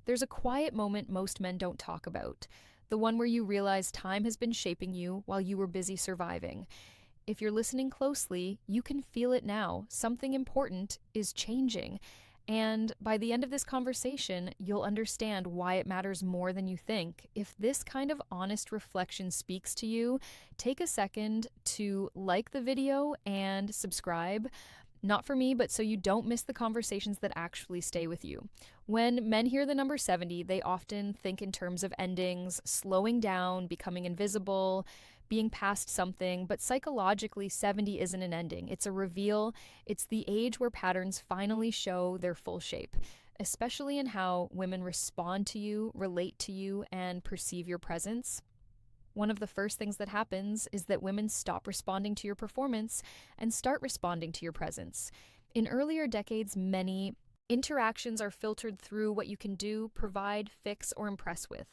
There's a quiet moment most men don't talk about, the one where you realize time has been shaping you while you were busy surviving. If you're listening closely, you can feel it now. Something important is changing. And by the end of this conversation, you'll understand why it matters more than you think. If this kind of honest reflection speaks to you, take a second to like the video and subscribe. Not for me, but so you don't miss the conversations that actually stay with you. When men hear the number 70, they often think in terms of endings, slowing down, becoming invisible, being past something, but psychologically, 70 isn't an ending. It's a reveal. It's the age where patterns finally show their full shape, especially in how women respond to you, relate to you, and perceive your presence. One of the first things that happens is that women stop responding to your performance and start responding to your presence. In earlier decades, many interactions are filtered through what you can do, provide, fix, or impress with.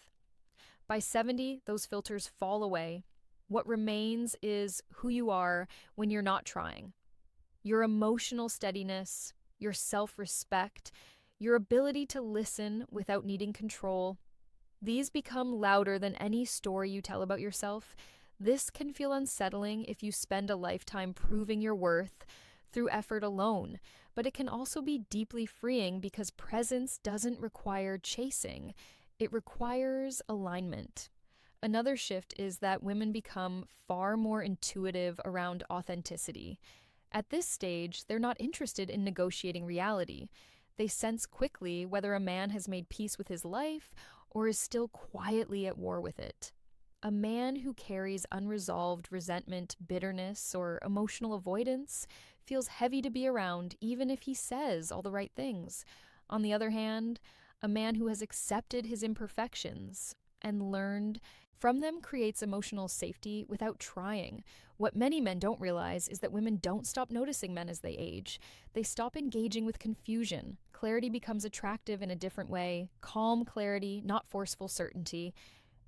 By 70, those filters fall away. What remains is who you are when you're not trying. Your emotional steadiness, your self-respect, your ability to listen without needing control. These become louder than any story you tell about yourself. This can feel unsettling if you spend a lifetime proving your worth through effort alone, but it can also be deeply freeing because presence doesn't require chasing. It requires alignment. Another shift is that women become far more intuitive around authenticity. At this stage, they're not interested in negotiating reality. They sense quickly whether a man has made peace with his life or is still quietly at war with it. A man who carries unresolved resentment, bitterness, or emotional avoidance feels heavy to be around, even if he says all the right things. On the other hand, a man who has accepted his imperfections and learned from them creates emotional safety without trying. What many men don't realize is that women don't stop noticing men as they age. They stop engaging with confusion. Clarity becomes attractive in a different way, calm clarity, not forceful certainty.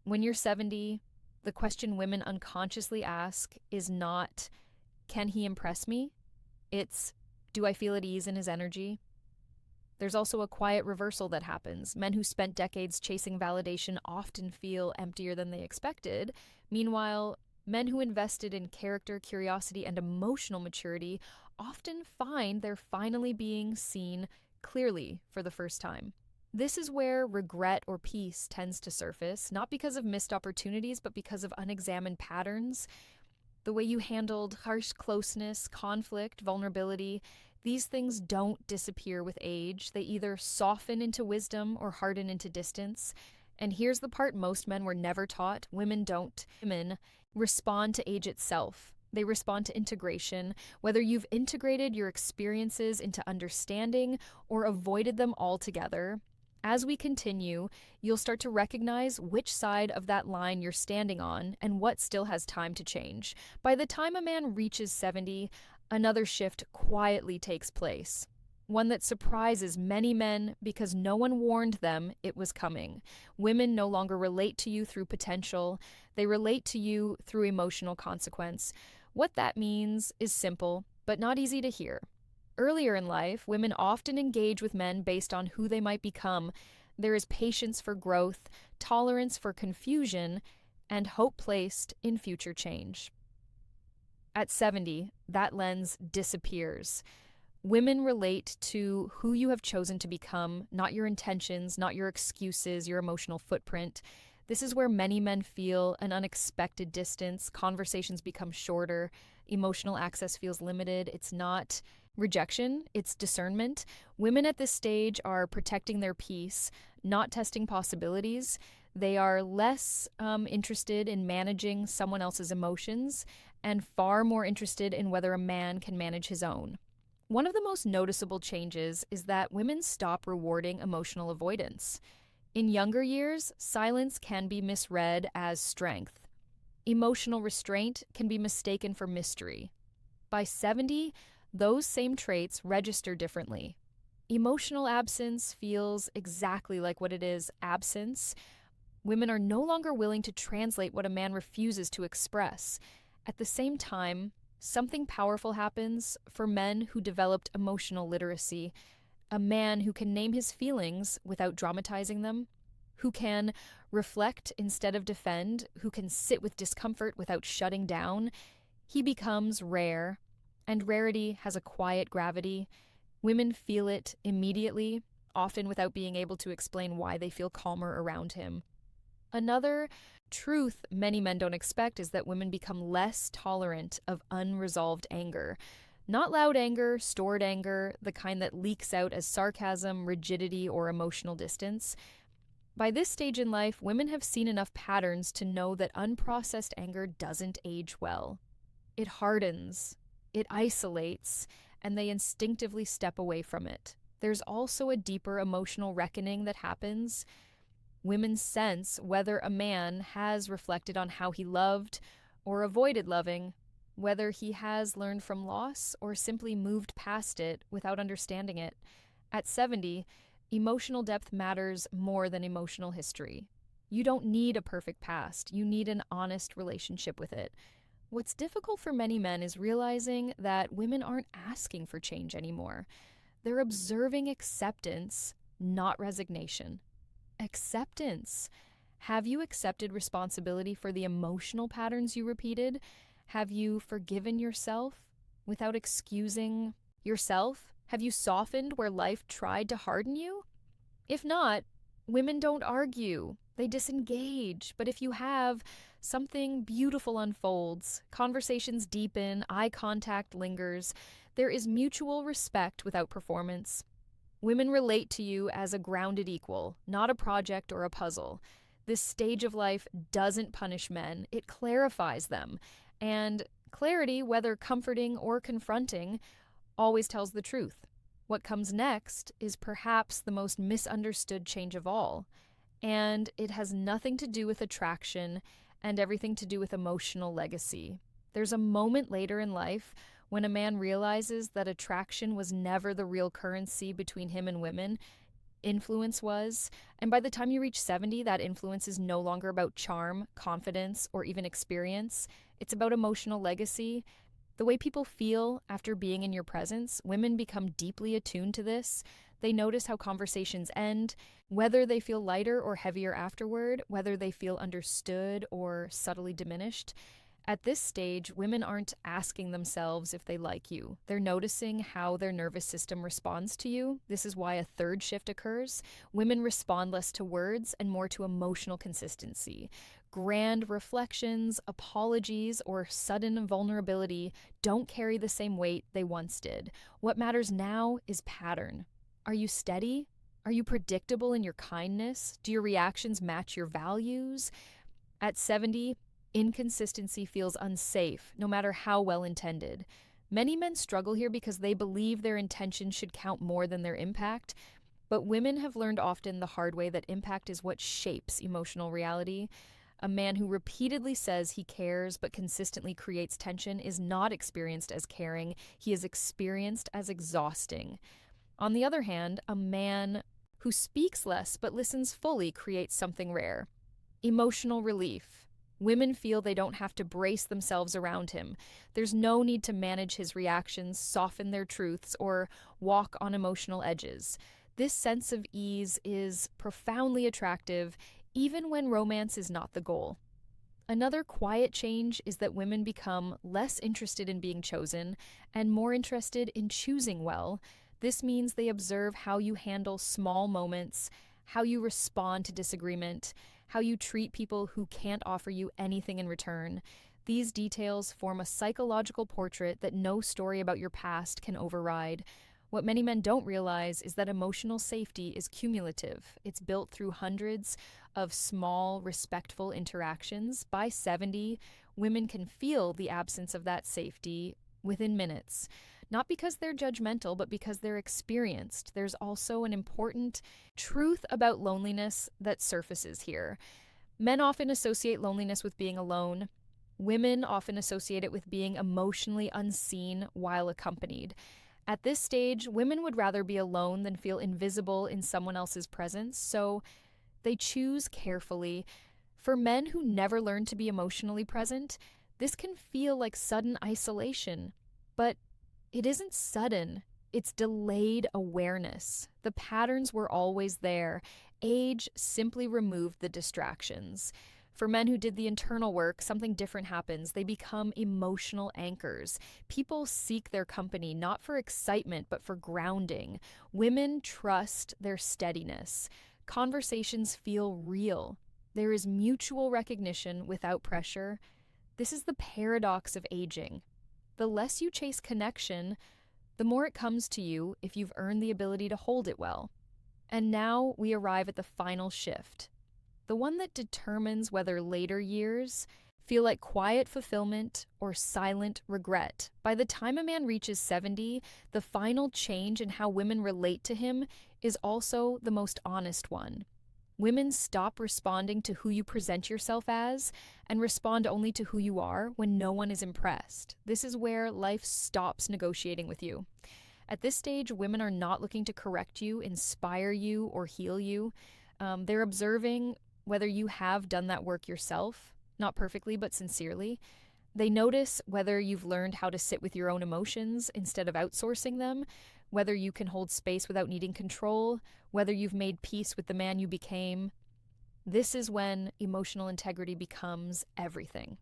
When you're 70, the question women unconsciously ask is not, can he impress me? It's, do I feel at ease in his energy? There's also a quiet reversal that happens. Men who spent decades chasing validation often feel emptier than they expected. Meanwhile, men who invested in character, curiosity, and emotional maturity often find they're finally being seen clearly for the first time. This is where regret or peace tends to surface, not because of missed opportunities, but because of unexamined patterns. The way you handled harsh closeness, conflict, vulnerability, these things don't disappear with age. They either soften into wisdom or harden into distance. And here's the part most men were never taught. Women don't. Women respond to age itself. They respond to integration, whether you've integrated your experiences into understanding or avoided them altogether. As we continue, you'll start to recognize which side of that line you're standing on and what still has time to change. By the time a man reaches 70, another shift quietly takes place. One that surprises many men because no one warned them it was coming. Women no longer relate to you through potential, they relate to you through emotional consequence. What that means is simple, but not easy to hear. Earlier in life, women often engage with men based on who they might become. There is patience for growth, tolerance for confusion, and hope placed in future change. At 70, that lens disappears. Women relate to who you have chosen to become, not your intentions, not your excuses, your emotional footprint. This is where many men feel an unexpected distance, conversations become shorter, emotional access feels limited. It's not rejection, it's discernment. Women at this stage are protecting their peace, not testing possibilities. They are less interested in managing someone else's emotions and far more interested in whether a man can manage his own. One of the most noticeable changes is that women stop rewarding emotional avoidance. In younger years, silence can be misread as strength. Emotional restraint can be mistaken for mystery. By 70, those same traits register differently. Emotional absence feels exactly like what it is, absence. Women are no longer willing to translate what a man refuses to express. At the same time, something powerful happens for men who developed emotional literacy. A man who can name his feelings without dramatizing them, who can reflect instead of defend, who can sit with discomfort without shutting down, he becomes rare, and rarity has a quiet gravity. Women feel it immediately, often without being able to explain why they feel calmer around him. Another truth many men don't expect is that women become less tolerant of unresolved anger. Not loud anger, stored anger, the kind that leaks out as sarcasm, rigidity, or emotional distance. By this stage in life, women have seen enough patterns to know that unprocessed anger doesn't age well. It hardens, it isolates, and they instinctively step away from it. There's also a deeper emotional reckoning that happens. Women sense whether a man has reflected on how he loved or avoided loving, whether he has learned from loss or simply moved past it without understanding it. At 70, emotional depth matters more than emotional history. You don't need a perfect past, you need an honest relationship with it. What's difficult for many men is realizing that women aren't asking for change anymore. They're observing acceptance, not resignation. Acceptance. Have you accepted responsibility for the emotional patterns you repeated? Have you forgiven yourself without excusing yourself? Have you softened where life tried to harden you? If not, women don't argue, they disengage. But if you have, something beautiful unfolds, conversations deepen, eye contact lingers. There is mutual respect without performance. Women relate to you as a grounded equal, not a project or a puzzle. This stage of life doesn't punish men, it clarifies them. And clarity, whether comforting or confronting, always tells the truth. What comes next is perhaps the most misunderstood change of all. And it has nothing to do with attraction and everything to do with emotional legacy. There's a moment later in life when a man realizes that attraction was never the real currency between him and women, influence was. And by the time you reach 70, that influence is no longer about charm, confidence, or even experience. It's about emotional legacy. The way people feel after being in your presence, women become deeply attuned to this. They notice how conversations end, whether they feel lighter or heavier afterward, whether they feel understood or subtly diminished. At this stage, women aren't asking themselves if they like you. They're noticing how their nervous system responds to you. This is why a third shift occurs. Women respond less to words and more to emotional consistency. Grand reflections, apologies, or sudden vulnerability don't carry the same weight they once did. What matters now is pattern. Are you steady? Are you predictable in your kindness? Do your reactions match your values? At 70, inconsistency feels unsafe, no matter how well intended. Many men struggle here because they believe their intentions should count more than their impact, but women have learned often the hard way that impact is what shapes emotional reality. A man who repeatedly says he cares but consistently creates tension is not experienced as caring, he is experienced as exhausting. On the other hand, a man who speaks less but listens fully creates something rare: emotional relief. Women feel they don't have to brace themselves around him. There's no need to manage his reactions, soften their truths, or walk on emotional edges. This sense of ease is profoundly attractive, even when romance is not the goal. Another quiet change is that women become less interested in being chosen and more interested in choosing well. This means they observe how you handle small moments, how you respond to disagreement, how you treat people who can't offer you anything in return. These details form a psychological portrait that no story about your past can override. What many men don't realize is that emotional safety is cumulative. It's built through hundreds of small, respectful interactions. By 70, women can feel the absence of that safety within minutes. Not because they're judgmental, but because they're experienced. There's also an important truth about loneliness that surfaces here. Men often associate loneliness with being alone. Women often associate it with being emotionally unseen while accompanied. At this stage, women would rather be alone than feel invisible in someone else's presence, so they choose carefully. For men who never learn to be emotionally present, this can feel like sudden isolation. But it isn't sudden, It's delayed awareness. The patterns were always there. Age simply removed the distractions. For men who did the internal work, something different happens. They become emotional anchors. People seek their company not for excitement, but for grounding. Women trust their steadiness. Conversations feel real. There is mutual recognition without pressure. This is the paradox of aging. The less you chase connection, the more it comes to you if you've earned the ability to hold it well. And now we arrive at the final shift, the one that determines whether later years feel like quiet fulfillment or silent regret. By the time a man reaches 70, the final change in how women relate to him is also the most honest one. Women stop responding to who you present yourself as and respond only to who you are when no one is impressed. This is where life stops negotiating with you. At this stage, women are not looking to correct you, inspire you, or heal you. They're observing whether you have done that work yourself, not perfectly, but sincerely. They notice whether you've learned how to sit with your own emotions instead of outsourcing them, whether you can hold space without needing control, whether you've made peace with the man you became. This is when emotional integrity becomes everything.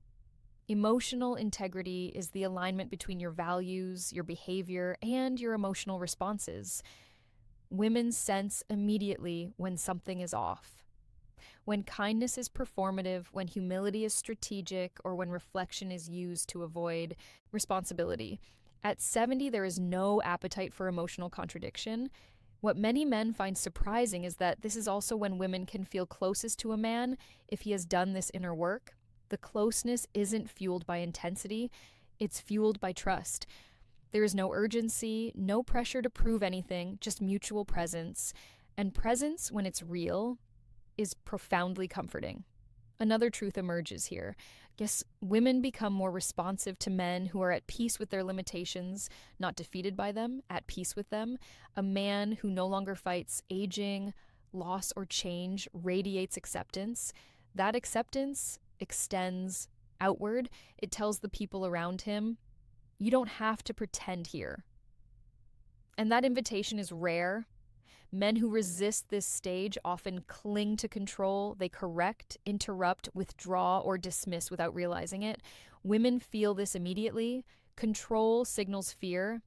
Emotional integrity is the alignment between your values, your behavior, and your emotional responses. Women sense immediately when something is off. When kindness is performative, when humility is strategic, or when reflection is used to avoid responsibility. At 70, there is no appetite for emotional contradiction. What many men find surprising is that this is also when women can feel closest to a man if he has done this inner work. The closeness isn't fueled by intensity, it's fueled by trust. There is no urgency, no pressure to prove anything, just mutual presence. And presence, when it's real, is profoundly comforting. Another truth emerges here. Yes, women become more responsive to men who are at peace with their limitations, not defeated by them, at peace with them. A man who no longer fights aging, loss, or change radiates acceptance. That acceptance extends outward. It tells the people around him, you don't have to pretend here. And that invitation is rare. Men who resist this stage often cling to control. They correct, interrupt, withdraw, or dismiss without realizing it. Women feel this immediately. Control signals fear,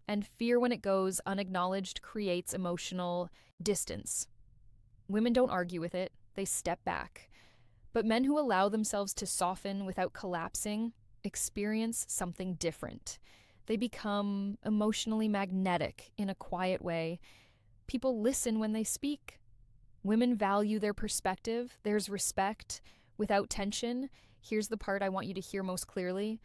and fear, when it goes unacknowledged, creates emotional distance. Women don't argue with it, they step back. But men who allow themselves to soften without collapsing experience something different. They become emotionally magnetic in a quiet way. People listen when they speak. Women value their perspective. There's respect without tension. Here's the part I want you to hear most clearly.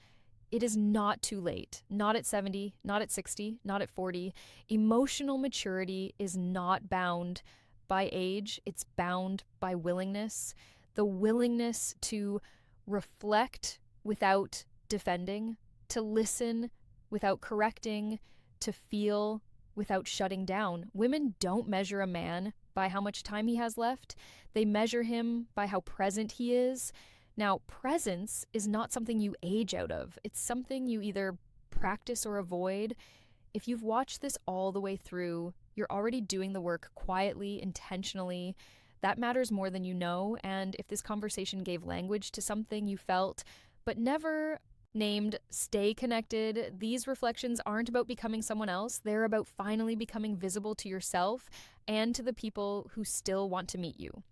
It is not too late. Not at 70, not at 60, not at 40. Emotional maturity is not bound by age. It's bound by willingness. The willingness to reflect without defending, to listen without correcting, to feel without shutting down. Women don't measure a man by how much time he has left. They measure him by how present he is. Now, presence is not something you age out of. It's something you either practice or avoid. If you've watched this all the way through, you're already doing the work quietly, intentionally. That matters more than you know. And if this conversation gave language to something you felt, but never named, stay connected. These reflections aren't about becoming someone else. They're about finally becoming visible to yourself and to the people who still want to meet you.